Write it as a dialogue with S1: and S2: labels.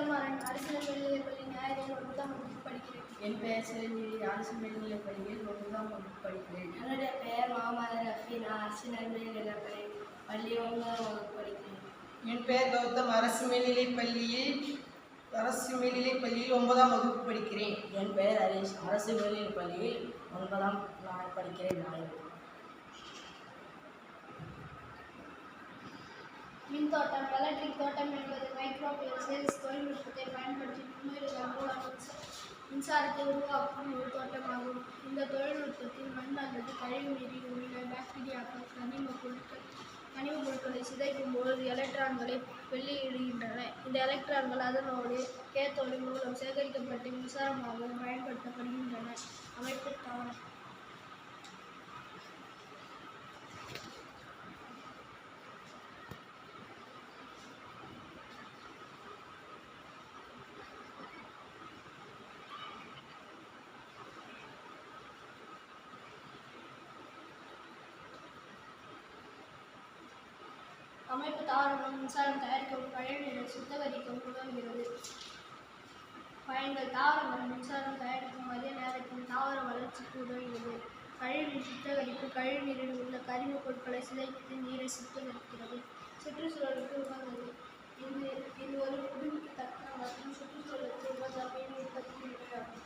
S1: வெள்ளமாறன் அரசு மேல்நிலைப்பள்ளி ஞாயிறு 9ஆம் வகுப்பு படிக்கிறேன்.
S2: என் பெயர் சிவகிரி அரசு மேல்நிலைப்பள்ளியில் 9ஆம் வகுப்பு படிக்கிறேன்.
S3: என்னுடைய பெயர் முகமது ரஃபி, நான் அரசு மேல்நிலைப்பள்ளி 9ஆம் வகுப்பு படிக்கிறேன்.
S4: என் பெயர் கௌதம் அரசு மேல்நிலைப்பள்ளியில் 9ஆம் வகுப்பு படிக்கிறேன்.
S2: என் பெயர் ஹரிஷ் அரசு மேல்நிலைப்பள்ளியில் 9ஆம் படிக்கிறேன்.
S1: மின்தோட்டம் எலக்ட்ரிக் தோட்டம் என்பது மைக்ரோவேவ் சேல்ஸ் தொழில்நுட்பத்தை பயன்படுத்தி நுண்ணுயிர்கள் மூலம் மின்சாரத்தை உருவாக்கும் ஒரு தோட்டமாகும். இந்த தொழில்நுட்பத்தில் மண் அல்லது கழிவு நீரில் உள்ள பாக்டீரியாக்கள் கனிம பொருட்களை சிதைக்கும் பொழுது எலக்ட்ரான்களை வெளியிடுகின்றன. இந்த எலக்ட்ரான்கள் அதனோடு கேத்தோடு மூலம் சேகரிக்கப்பட்டு மின்சாரமாக பயன்படுத்தப்படுகின்றன. அமைப்பு தாவரம் அமைப்பு தாவரங்கள் மின்சாரம் தயாரிக்கவும் கழிவுநீரை சுத்திகரிக்கவும் உதவுகிறது. பயன்கள் தாவரங்கள் மின்சாரம் தயாரிக்கும் அதே நேரத்தில் தாவர வளர்ச்சிக்கு உதவுகிறது. கழிவுநீர் சுத்திகரிப்பு கழிவுநீரில் உள்ள கரிம பொருட்களை சிதைத்து நீரை சுத்திகரிக்கிறது. சுற்றுச்சூழலுக்கு உகந்தது. இது ஒரு புதுப்பிக்கத்தக்க மற்றும் சுற்றுச்சூழலுக்கு உகந்த மின் உற்பத்தி முறையாகும்.